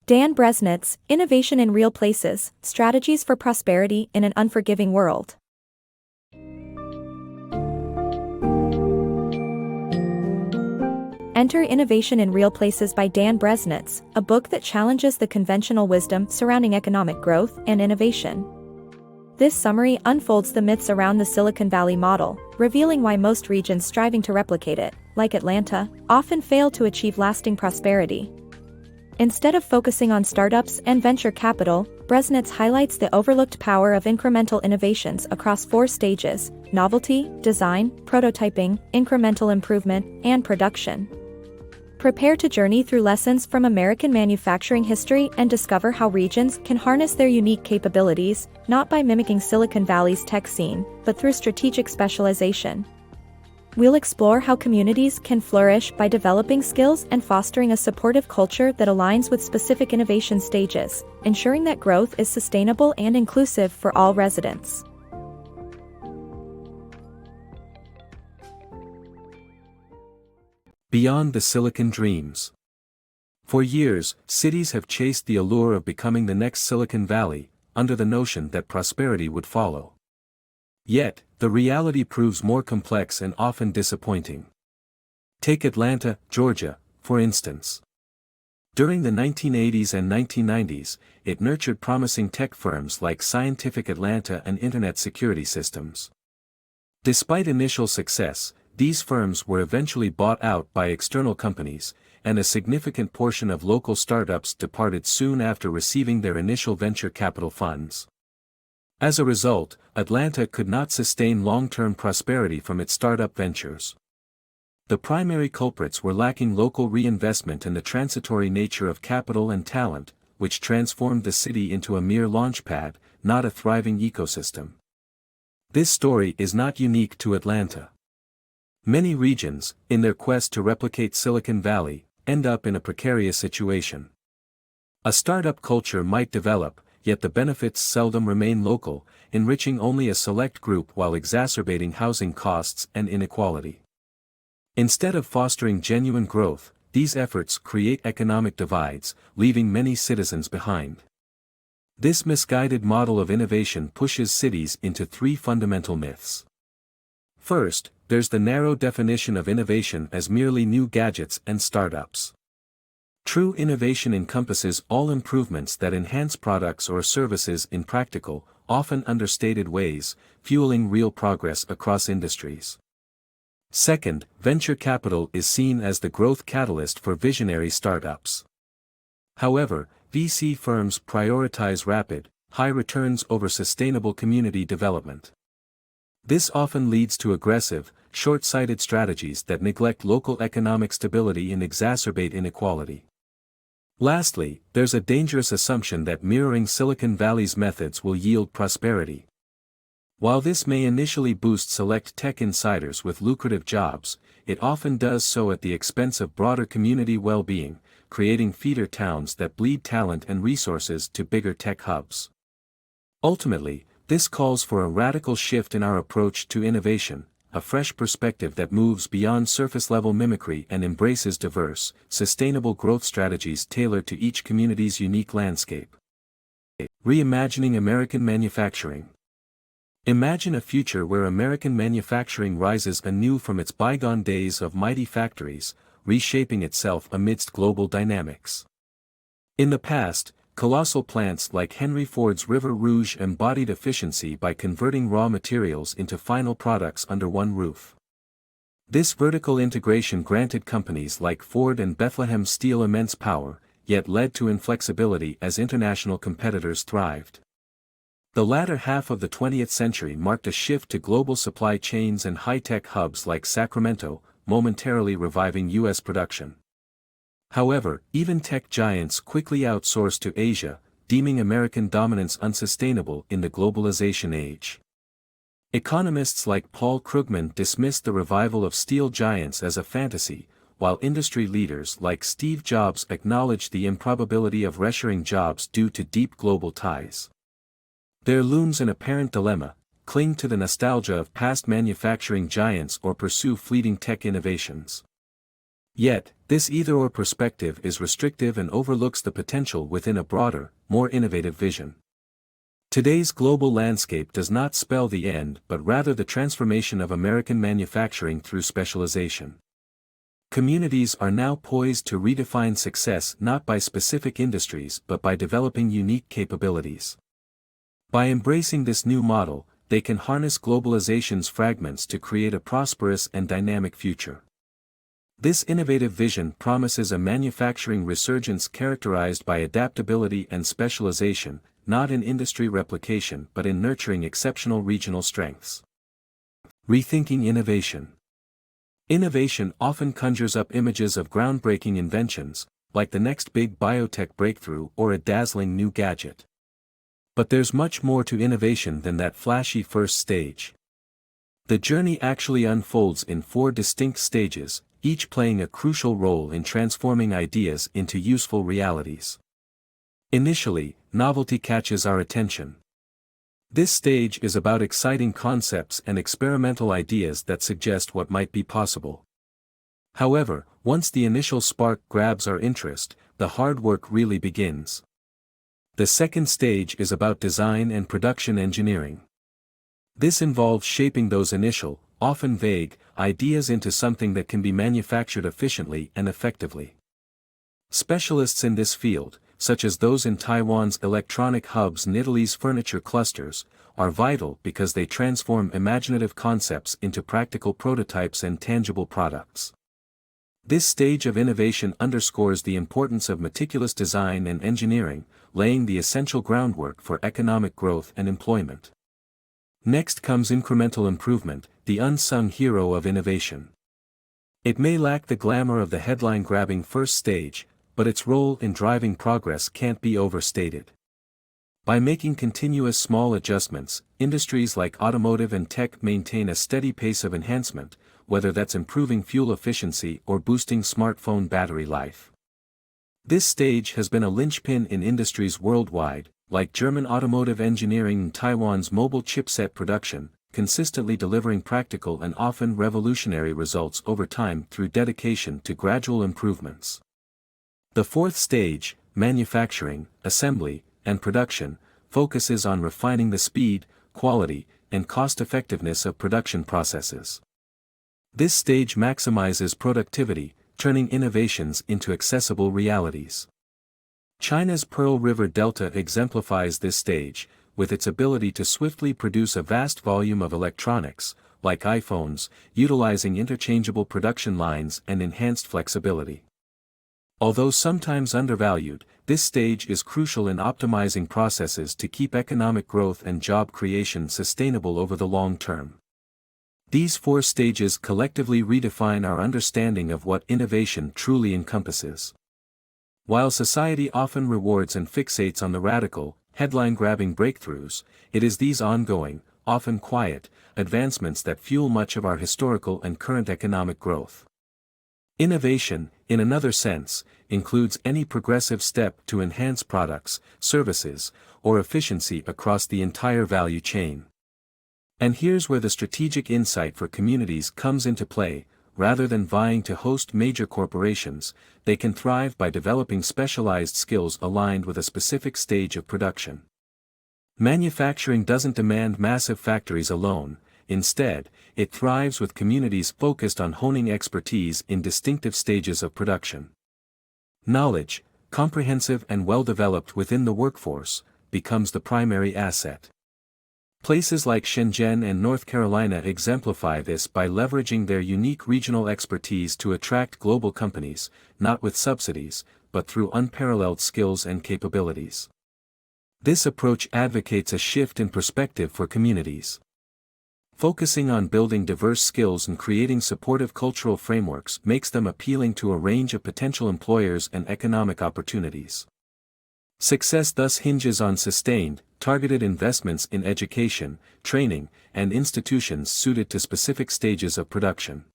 Dan Breznitz, Innovation in Real Places, Strategies for Prosperity in an Unforgiving World. Enter Innovation in Real Places by Dan Breznitz, a book that challenges the conventional wisdom surrounding economic growth and innovation. This summary unfolds the myths around the Silicon Valley model, revealing why most regions striving to replicate it, like Atlanta, often fail to achieve lasting prosperity. Instead of focusing on startups and venture capital, Breznitz highlights the overlooked power of incremental innovations across 4 stages: novelty, design, prototyping, incremental improvement, and production. Prepare to journey through lessons from American manufacturing history and discover how regions can harness their unique capabilities, not by mimicking Silicon Valley's tech scene, but through strategic specialization. We'll explore how communities can flourish by developing skills and fostering a supportive culture that aligns with specific innovation stages, ensuring that growth is sustainable and inclusive for all residents. Beyond the Silicon Dreams. For years, cities have chased the allure of becoming the next Silicon Valley, under the notion that prosperity would follow. Yet, the reality proves more complex and often disappointing. Take Atlanta, Georgia, for instance. During the 1980s and 1990s, it nurtured promising tech firms like Scientific Atlanta and Internet Security Systems. Despite initial success, these firms were eventually bought out by external companies, and a significant portion of local startups departed soon after receiving their initial venture capital funds. As a result, Atlanta could not sustain long-term prosperity from its startup ventures. The primary culprits were lacking local reinvestment and the transitory nature of capital and talent, which transformed the city into a mere launchpad, not a thriving ecosystem. This story is not unique to Atlanta. Many regions, in their quest to replicate Silicon Valley, end up in a precarious situation. A startup culture might develop, yet the benefits seldom remain local, enriching only a select group while exacerbating housing costs and inequality. Instead of fostering genuine growth, these efforts create economic divides, leaving many citizens behind. This misguided model of innovation pushes cities into 3 fundamental myths. First, there's the narrow definition of innovation as merely new gadgets and startups. True innovation encompasses all improvements that enhance products or services in practical, often understated ways, fueling real progress across industries. Second, venture capital is seen as the growth catalyst for visionary startups. However, VC firms prioritize rapid, high returns over sustainable community development. This often leads to aggressive, short-sighted strategies that neglect local economic stability and exacerbate inequality. Lastly, there's a dangerous assumption that mirroring Silicon Valley's methods will yield prosperity. While this may initially boost select tech insiders with lucrative jobs, it often does so at the expense of broader community well-being, creating feeder towns that bleed talent and resources to bigger tech hubs. Ultimately, this calls for a radical shift in our approach to innovation, a fresh perspective that moves beyond surface-level mimicry and embraces diverse, sustainable growth strategies tailored to each community's unique landscape. Reimagining American manufacturing. Imagine a future where American manufacturing rises anew from its bygone days of mighty factories, reshaping itself amidst global dynamics. In the past, colossal plants like Henry Ford's River Rouge embodied efficiency by converting raw materials into final products under one roof. This vertical integration granted companies like Ford and Bethlehem Steel immense power, yet led to inflexibility as international competitors thrived. The latter half of the 20th century marked a shift to global supply chains and high-tech hubs like Sacramento, momentarily reviving U.S. production. However, even tech giants quickly outsourced to Asia, deeming American dominance unsustainable in the globalization age. Economists like Paul Krugman dismissed the revival of steel giants as a fantasy, while industry leaders like Steve Jobs acknowledged the improbability of reshoring jobs due to deep global ties. There looms an apparent dilemma: cling to the nostalgia of past manufacturing giants or pursue fleeting tech innovations. Yet, this either-or perspective is restrictive and overlooks the potential within a broader, more innovative vision. Today's global landscape does not spell the end but rather the transformation of American manufacturing through specialization. Communities are now poised to redefine success not by specific industries but by developing unique capabilities. By embracing this new model, they can harness globalization's fragments to create a prosperous and dynamic future. This innovative vision promises a manufacturing resurgence characterized by adaptability and specialization, not in industry replication but in nurturing exceptional regional strengths. Rethinking innovation. Innovation often conjures up images of groundbreaking inventions, like the next big biotech breakthrough or a dazzling new gadget. But there's much more to innovation than that flashy first stage. The journey actually unfolds in 4 distinct stages, each playing a crucial role in transforming ideas into useful realities. Initially, novelty catches our attention. This stage is about exciting concepts and experimental ideas that suggest what might be possible. However, once the initial spark grabs our interest, the hard work really begins. The second stage is about design and production engineering. This involves shaping those initial, often vague, ideas into something that can be manufactured efficiently and effectively. Specialists in this field, such as those in Taiwan's electronic hubs and Italy's furniture clusters, are vital because they transform imaginative concepts into practical prototypes and tangible products. This stage of innovation underscores the importance of meticulous design and engineering, laying the essential groundwork for economic growth and employment. Next comes incremental improvement, the unsung hero of innovation. It may lack the glamour of the headline-grabbing first stage, but its role in driving progress can't be overstated. By making continuous small adjustments, industries like automotive and tech maintain a steady pace of enhancement, whether that's improving fuel efficiency or boosting smartphone battery life. This stage has been a linchpin in industries worldwide, like German automotive engineering and Taiwan's mobile chipset production, consistently delivering practical and often revolutionary results over time through dedication to gradual improvements. The fourth stage, manufacturing, assembly, and production, focuses on refining the speed, quality, and cost-effectiveness of production processes. This stage maximizes productivity, turning innovations into accessible realities. China's Pearl River Delta exemplifies this stage, with its ability to swiftly produce a vast volume of electronics, like iPhones, utilizing interchangeable production lines and enhanced flexibility. Although sometimes undervalued, this stage is crucial in optimizing processes to keep economic growth and job creation sustainable over the long term. These 4 stages collectively redefine our understanding of what innovation truly encompasses. While society often rewards and fixates on the radical, headline-grabbing breakthroughs, it is these ongoing, often quiet, advancements that fuel much of our historical and current economic growth. Innovation, in another sense, includes any progressive step to enhance products, services, or efficiency across the entire value chain. And here's where the strategic insight for communities comes into play. Rather than vying to host major corporations, they can thrive by developing specialized skills aligned with a specific stage of production. Manufacturing doesn't demand massive factories alone. Instead, it thrives with communities focused on honing expertise in distinctive stages of production. Knowledge, comprehensive and well-developed within the workforce, becomes the primary asset. Places like Shenzhen and North Carolina exemplify this by leveraging their unique regional expertise to attract global companies, not with subsidies, but through unparalleled skills and capabilities. This approach advocates a shift in perspective for communities. Focusing on building diverse skills and creating supportive cultural frameworks makes them appealing to a range of potential employers and economic opportunities. Success thus hinges on sustained, targeted investments in education, training, and institutions suited to specific stages of production.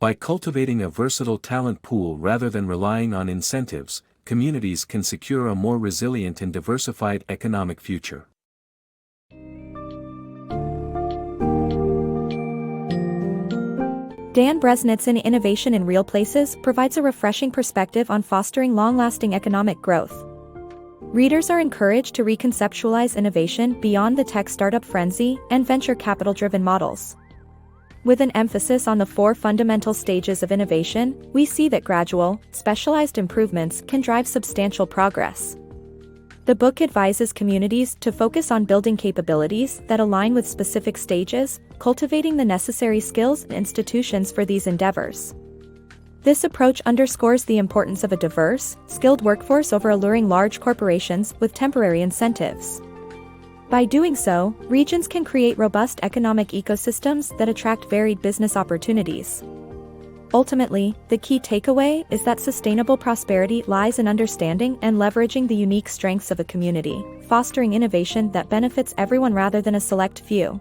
By cultivating a versatile talent pool rather than relying on incentives, communities can secure a more resilient and diversified economic future. Dan Breznitz in Innovation in Real Places provides a refreshing perspective on fostering long-lasting economic growth. Readers are encouraged to reconceptualize innovation beyond the tech startup frenzy and venture capital-driven models. With an emphasis on the 4 fundamental stages of innovation, we see that gradual, specialized improvements can drive substantial progress. The book advises communities to focus on building capabilities that align with specific stages, cultivating the necessary skills and institutions for these endeavors. This approach underscores the importance of a diverse, skilled workforce over alluring large corporations with temporary incentives. By doing so, regions can create robust economic ecosystems that attract varied business opportunities. Ultimately, the key takeaway is that sustainable prosperity lies in understanding and leveraging the unique strengths of a community, fostering innovation that benefits everyone rather than a select few.